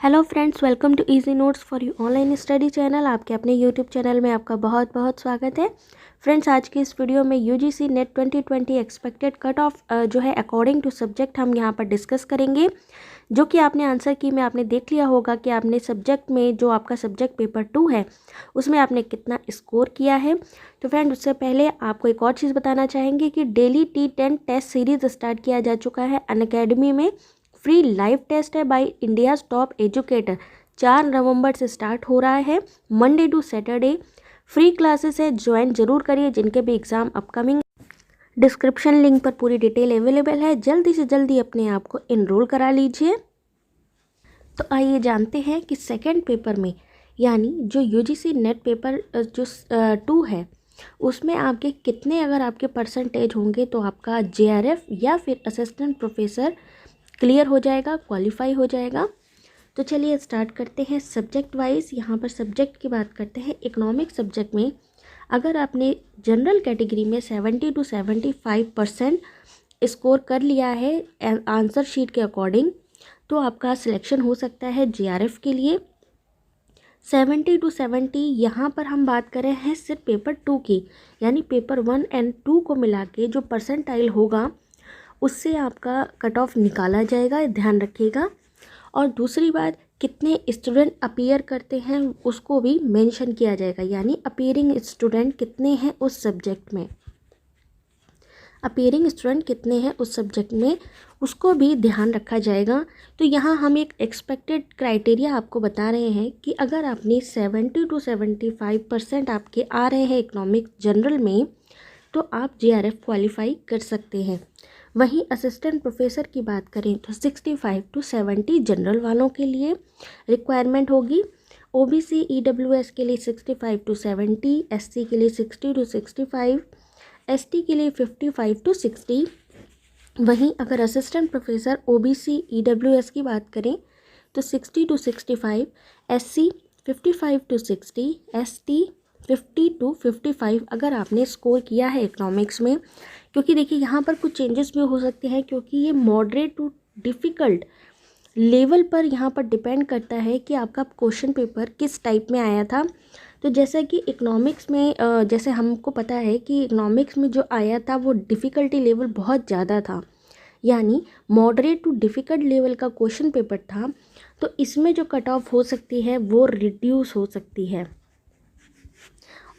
Hello friends, welcome to easy notes for you online study channel. आपके अपने YouTube channel में आपका बहुत बहुत स्वागत है। फ्रेंड्स, आज की इस वीडियो में UGC net 2020 expected cut off जो है अकॉर्डिंग टू सब्जेक्ट हम यहाँ पर डिस्कस करेंगे, जो कि आपने आंसर की में आपने देख लिया होगा कि आपने सब्जेक्ट में जो आपका सब्जेक्ट पेपर 2 है उसमें आपने कितना स्कोर किया है। तो फ्रेंड, उससे पहले आपको एक और चीज़ बताना चाहेंगे कि daily T10 test series start किया जा चुका है अनअकैडमी में। फ्री लाइव टेस्ट है by India's top educator. 4 November से स्टार्ट हो रहा है, Monday to Saturday. Free classes है, ज्वाइन जरूर करिए जिनके भी एग्ज़ाम अपकमिंग। डिस्क्रिप्शन लिंक पर पूरी डिटेल अवेलेबल है, जल्दी से जल्दी अपने आप को इनरोल करा लीजिए। तो आइए जानते हैं कि सेकेंड पेपर में यानी जो यूजीसी नेट पेपर जो 2 है उसमें आपके कितने अगर आपके परसेंटेज होंगे तो आपका जेआरएफ या फिर असिस्टेंट प्रोफेसर क्लियर हो जाएगा, क्वालिफाई हो जाएगा। तो चलिए स्टार्ट करते हैं सब्जेक्ट वाइज। यहाँ पर सब्जेक्ट की बात करते हैं। इकोनॉमिक सब्जेक्ट में अगर आपने जनरल कैटेगरी में 70 to 75% स्कोर कर लिया है आंसर शीट के अकॉर्डिंग, तो आपका सिलेक्शन हो सकता है जेआरएफ के लिए। 70 to 70 यहाँ पर हम बात कर रहे हैं सिर्फ पेपर 2 की, यानी पेपर 1 and 2 को मिला के जो परसेंटाइल होगा उससे आपका कट ऑफ निकाला जाएगा, ध्यान रखिएगा। और दूसरी बात, कितने स्टूडेंट अपीयर करते हैं उसको भी मेंशन किया जाएगा, यानी अपीयरिंग स्टूडेंट कितने हैं उस सब्जेक्ट में, अपीयरिंग स्टूडेंट कितने हैं उस सब्जेक्ट में उसको भी ध्यान रखा जाएगा। तो यहाँ हम एक एक्सपेक्टेड क्राइटेरिया आपको बता रहे हैं कि अगर आपने 70 to 75% आपके आ रहे हैं इकोनॉमिक जनरल में तो आप जेआरएफ क्वालिफाई कर सकते हैं। वहीं असिस्टेंट प्रोफेसर की बात करें तो 65 to 70 जनरल वालों के लिए रिक्वायरमेंट होगी। ओबीसी ईडब्ल्यूएस के लिए 65 to 70, एससी के लिए 60 to 65, एसटी के लिए 55 to 60। वहीं अगर असिस्टेंट प्रोफेसर ओबीसी ईडब्ल्यूएस की बात करें तो 60 to 65, SC 55 to 60, ST 50 to 55 अगर आपने स्कोर किया है इकोनॉमिक्स में। क्योंकि देखिए यहाँ पर कुछ चेंजेस भी हो सकते हैं, क्योंकि ये मॉडरेट टू डिफ़िकल्ट लेवल पर यहाँ पर डिपेंड करता है कि आपका क्वेश्चन पेपर किस टाइप में आया था। तो जैसा कि इकोनॉमिक्स में जैसे हमको पता है कि इकोनॉमिक्स में जो आया था वो डिफ़िकल्टी लेवल बहुत ज़्यादा था, यानी मॉडरेट टू डिफ़िकल्ट लेवल का क्वेश्चन पेपर था। तो इसमें जो कट ऑफ हो सकती है वो रिड्यूस हो सकती है।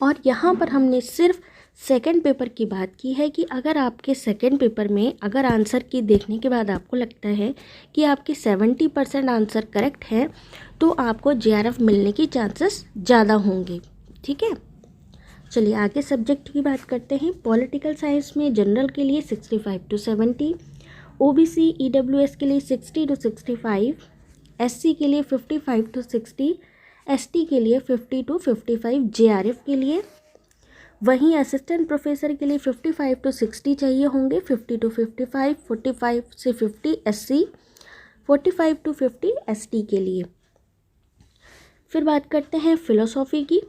और यहाँ पर हमने सिर्फ सेकंड पेपर की बात की है कि अगर आपके सेकंड पेपर में अगर आंसर की देखने के बाद आपको लगता है कि आपके 70% आंसर करेक्ट है तो आपको जेआरएफ मिलने की चांसेस ज़्यादा होंगे। ठीक है, चलिए आगे सब्जेक्ट की बात करते हैं। पॉलिटिकल साइंस में जनरल के लिए 65 to 70, ओबीसी ईडब्ल्यूएस के लिए 60 to 65, एससी के लिए 55 to 60, एसटी के लिए 50 to 55 जेआरएफ के लिए। वहीं असिस्टेंट प्रोफेसर के लिए 55 to 60 चाहिए होंगे, 50 to 55, 45 से 50 एससी, 45 to 50 एसटी के लिए। फिर बात करते हैं फिलोसॉफी की।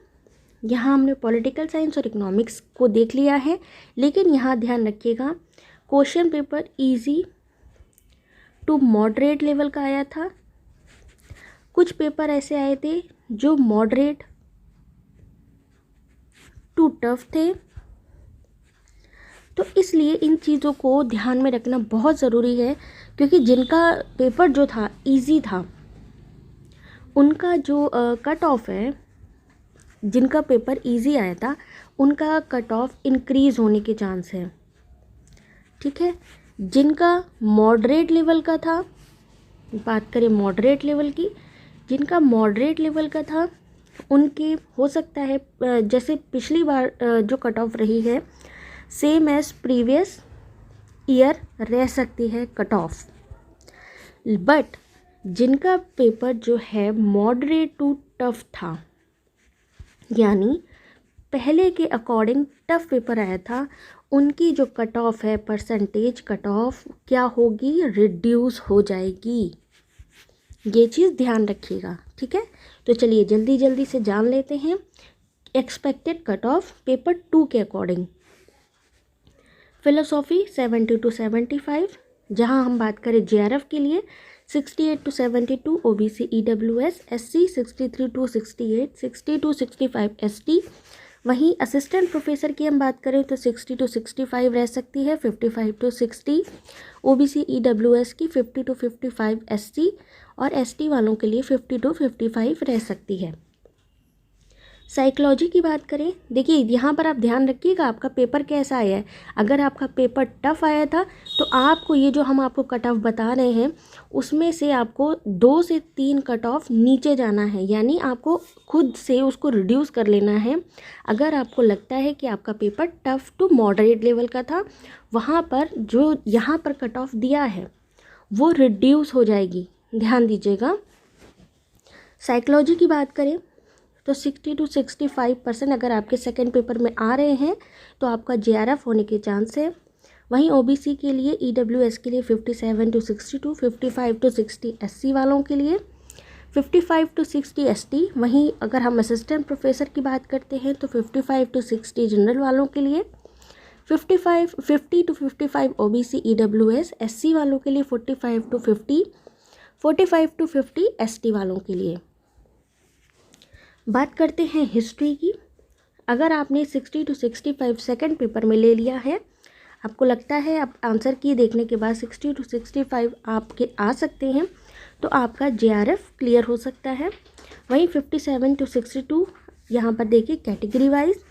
यहाँ हमने पॉलिटिकल साइंस और इकोनॉमिक्स को देख लिया है, लेकिन यहाँ ध्यान रखिएगा question paper easy to moderate level का आया था। कुछ पेपर ऐसे आए थे जो मॉडरेट टू टफ थे। तो इसलिए इन चीज़ों को ध्यान में रखना बहुत ज़रूरी है, क्योंकि जिनका पेपर जो था इजी था उनका जो कट ऑफ है, जिनका पेपर इजी आया था उनका कट ऑफ इंक्रीज़ होने के चांस है। ठीक है, जिनका मॉडरेट लेवल का था, बात करें मॉडरेट लेवल की, जिनका मॉडरेट लेवल का था उनके हो सकता है जैसे पिछली बार जो कट ऑफ रही है सेम एज प्रीवियस ईयर रह सकती है कट ऑफ। बट जिनका पेपर जो है मॉडरेट टू टफ था, यानी पहले के अकॉर्डिंग टफ पेपर आया था, उनकी जो कट ऑफ है परसेंटेज कट ऑफ क्या होगी, रिड्यूस हो जाएगी। ये चीज़ ध्यान रखिएगा। ठीक है, तो चलिए जल्दी जल्दी से जान लेते हैं एक्सपेक्टेड कट ऑफ पेपर 2 के अकॉर्डिंग। फिलोसॉफी 70 to 75, जहां हम बात करें जेआरएफ के लिए 68 to 72 OBC EWS, SC 63 to 68, 60 to 65 ST। वहीं असिस्टेंट प्रोफेसर की हम बात करें तो 60 to 65 रह सकती है, 55 to 60 OBC EWS की, 50 to 55 SC और ST वालों के लिए 50 to 55 रह सकती है। साइकोलॉजी की बात करें, देखिए यहाँ पर आप ध्यान रखिएगा आपका पेपर कैसा आया है। अगर आपका पेपर टफ आया था तो आपको ये जो हम आपको कट ऑफ बता रहे हैं उसमें से आपको 2 से 3 कट ऑफ नीचे जाना है, यानी आपको खुद से उसको रिड्यूस कर लेना है। अगर आपको लगता है कि आपका paper tough to moderate level का था, वहाँ पर जो यहाँ पर कट ऑफ दिया है वो रिड्यूस हो जाएगी, ध्यान दीजिएगा। साइकोलॉजी की बात करें तो 60 to 65% अगर आपके सेकंड पेपर में आ रहे हैं तो आपका JRF होने के चांस है। वहीं OBC के लिए EWS के लिए 57 to 62, 55 to 60 SC वालों के लिए, 55 to 60 ST। वहीं अगर हम असिस्टेंट प्रोफेसर की बात करते हैं तो 55 to 60 जनरल वालों के लिए, 50 to 55 OBC EWS, SC वालों के लिए 45 to 50, 45 to 50 ST वालों के लिए। बात करते हैं हिस्ट्री की। अगर आपने 60 to 65 सेकंड पेपर में ले लिया है, आपको लगता है आप आंसर की देखने के बाद 60 to 65 आपके आ सकते हैं, तो आपका JRF क्लियर हो सकता है। वहीं 57 to 62 यहाँ पर देखिए कैटेगरी वाइज,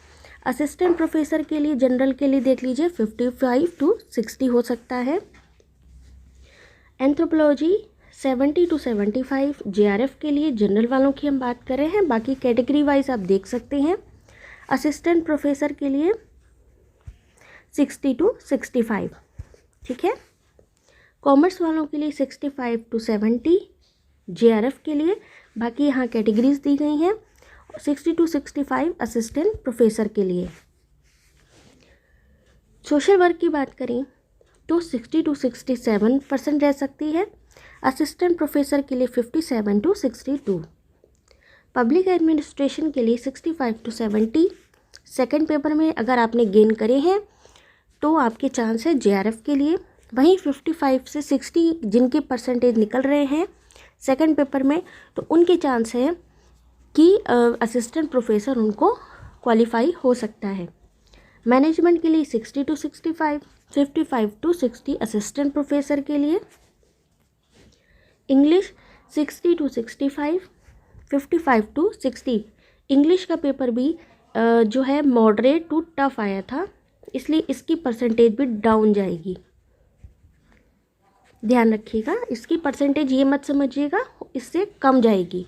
असिस्टेंट प्रोफेसर के लिए जनरल के लिए देख लीजिए 55 to 60 हो सकता है। एंथ्रोपोलॉजी 70 to 75 JRF के लिए जनरल वालों की हम बात कर रहे हैं, बाकी कैटेगरी वाइज आप देख सकते हैं। असिस्टेंट प्रोफेसर के लिए 60 to 65, ठीक है। कॉमर्स वालों के लिए 65 to 70 JRF के लिए, बाकी यहाँ कैटेगरीज दी गई हैं। 60 to 65 असिस्टेंट प्रोफेसर के लिए। सोशल वर्क की बात करें तो 60 to 67% रह सकती है, असिस्टेंट प्रोफेसर के लिए 57 to 62। पब्लिक एडमिनिस्ट्रेशन के लिए 65 to 70। सेकंड पेपर में अगर आपने गेन करे हैं तो आपके चांस है JRF के लिए। वहीं 55 से 60 जिनके परसेंटेज निकल रहे हैं सेकंड पेपर में, तो उनके चांस है कि असिस्टेंट प्रोफेसर उनको क्वालिफाई हो सकता है। मैनेजमेंट के लिए 60 to 65, 55 to 60 असिस्टेंट प्रोफेसर के लिए। English 60 to 65, 55 to 60। इंग्लिश का पेपर भी जो है मॉडरेट टू टफ आया था, इसलिए इसकी परसेंटेज भी डाउन जाएगी, ध्यान रखिएगा। इसकी परसेंटेज ये मत समझिएगा, इससे कम जाएगी।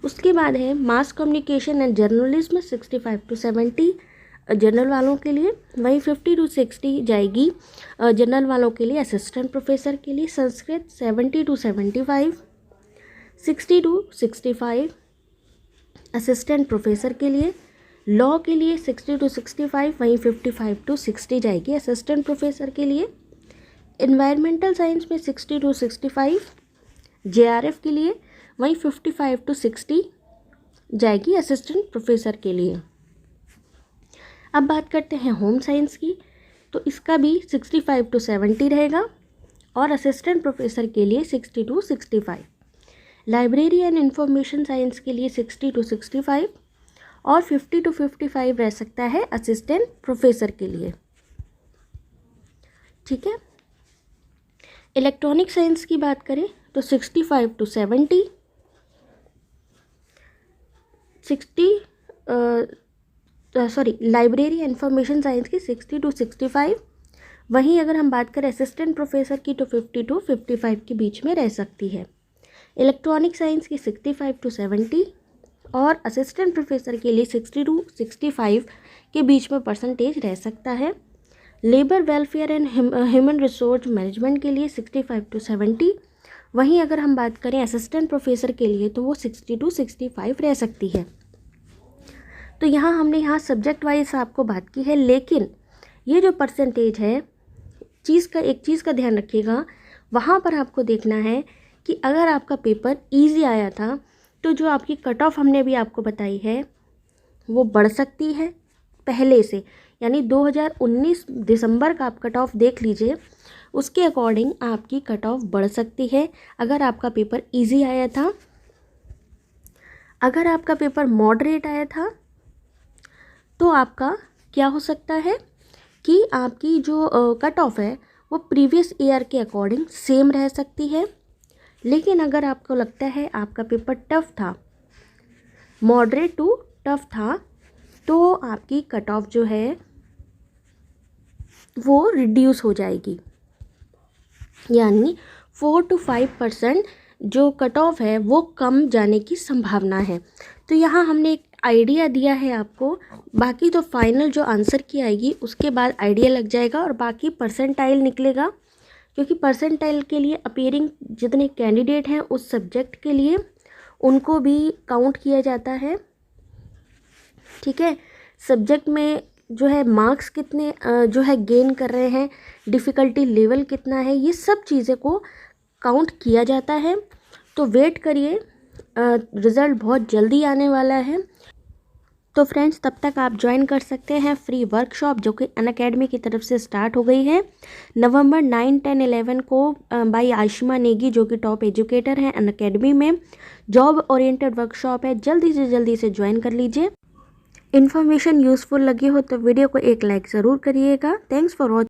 उसके बाद है mass communication and journalism 65 to 70 general वालों के लिए। वहीं 50 to 60 जाएगी जनरल वालों के लिए असिस्टेंट प्रोफेसर के लिए। Sanskrit 70 to 75, 60 to 65 assistant professor के लिए। लॉ के लिए 60 to 65, वहीं 55 to 60 जाएगी असिस्टेंट प्रोफेसर के लिए। एनवायरमेंटल साइंस में 60 to 65 JRF के लिए, वहीं 55 to 60 जाएगी असिस्टेंट प्रोफेसर के लिए। अब बात करते हैं होम साइंस की, तो इसका भी 65 to 70 रहेगा और असिस्टेंट प्रोफेसर के लिए 60 to 65। Library and information science के लिए 60 to 65 और 50 to 55 रह सकता है असिस्टेंट प्रोफेसर के लिए, ठीक है। इलेक्ट्रॉनिक साइंस की बात करें तो 65 to 70, 60 लाइब्रेरी इंफॉर्मेशन साइंस की 60 to 65। वहीं अगर हम बात करें असिस्टेंट प्रोफेसर की तो 50 to 55 के बीच में रह सकती है। इलेक्ट्रॉनिक साइंस की 65 to 70 और असिस्टेंट प्रोफेसर के लिए 60 to 65 के बीच में परसेंटेज रह सकता है। Labour welfare and human resource management के लिए 65 to 70। वहीं अगर हम बात करें असिस्टेंट प्रोफेसर के लिए तो वो 60 to 65 रह सकती है। तो यहाँ सब्जेक्ट वाइज आपको बात की है, लेकिन ये जो परसेंटेज है एक चीज़ का ध्यान रखिएगा, वहाँ पर आपको देखना है कि अगर आपका पेपर इजी आया था तो जो आपकी कट ऑफ हमने भी आपको बताई है वो बढ़ सकती है पहले से, यानी 2019 दिसंबर का आप कट ऑफ देख लीजिए, उसके अकॉर्डिंग आपकी कट ऑफ बढ़ सकती है। अगर आपका पेपर इजी आया था, अगर आपका पेपर मॉडरेट आया था, तो आपका क्या हो सकता है कि आपकी जो कट ऑफ है वो प्रीवियस ईयर के अकॉर्डिंग सेम रह सकती है। लेकिन अगर आपको लगता है आपका पेपर टफ था, मॉडरेट टू टफ था, तो आपकी कट ऑफ जो है वो रिड्यूस हो जाएगी, यानी 4 to 5% जो कट ऑफ है वो कम जाने की संभावना है। तो यहाँ हमने एक आइडिया दिया है आपको, बाकी तो फाइनल जो आंसर की आएगी उसके बाद आइडिया लग जाएगा और बाकी परसेंटाइल निकलेगा, क्योंकि परसेंटाइल के लिए अपीयरिंग जितने कैंडिडेट हैं उस सब्जेक्ट के लिए उनको भी काउंट किया जाता है। ठीक है, सब्जेक्ट में जो है मार्क्स कितने जो है गेन कर रहे हैं, डिफ़िकल्टी लेवल कितना है, ये सब चीज़ें को काउंट किया जाता है। तो वेट करिए, रिज़ल्ट बहुत जल्दी आने वाला है। तो फ्रेंड्स, तब तक आप ज्वाइन कर सकते हैं फ्री वर्कशॉप जो कि अनअकैडमी की तरफ से स्टार्ट हो गई है नवंबर 9, 10, 11 को बाई आयशमा नेगी, जो कि टॉप एजुकेटर हैं अनअकैडमी में। जॉब ओरिएंटेड वर्कशॉप है, जल्दी से ज्वाइन कर लीजिए। इन्फॉर्मेशन यूज़फुल लगी हो तो वीडियो को एक लाइक ज़रूर करिएगा। Thanks for watching.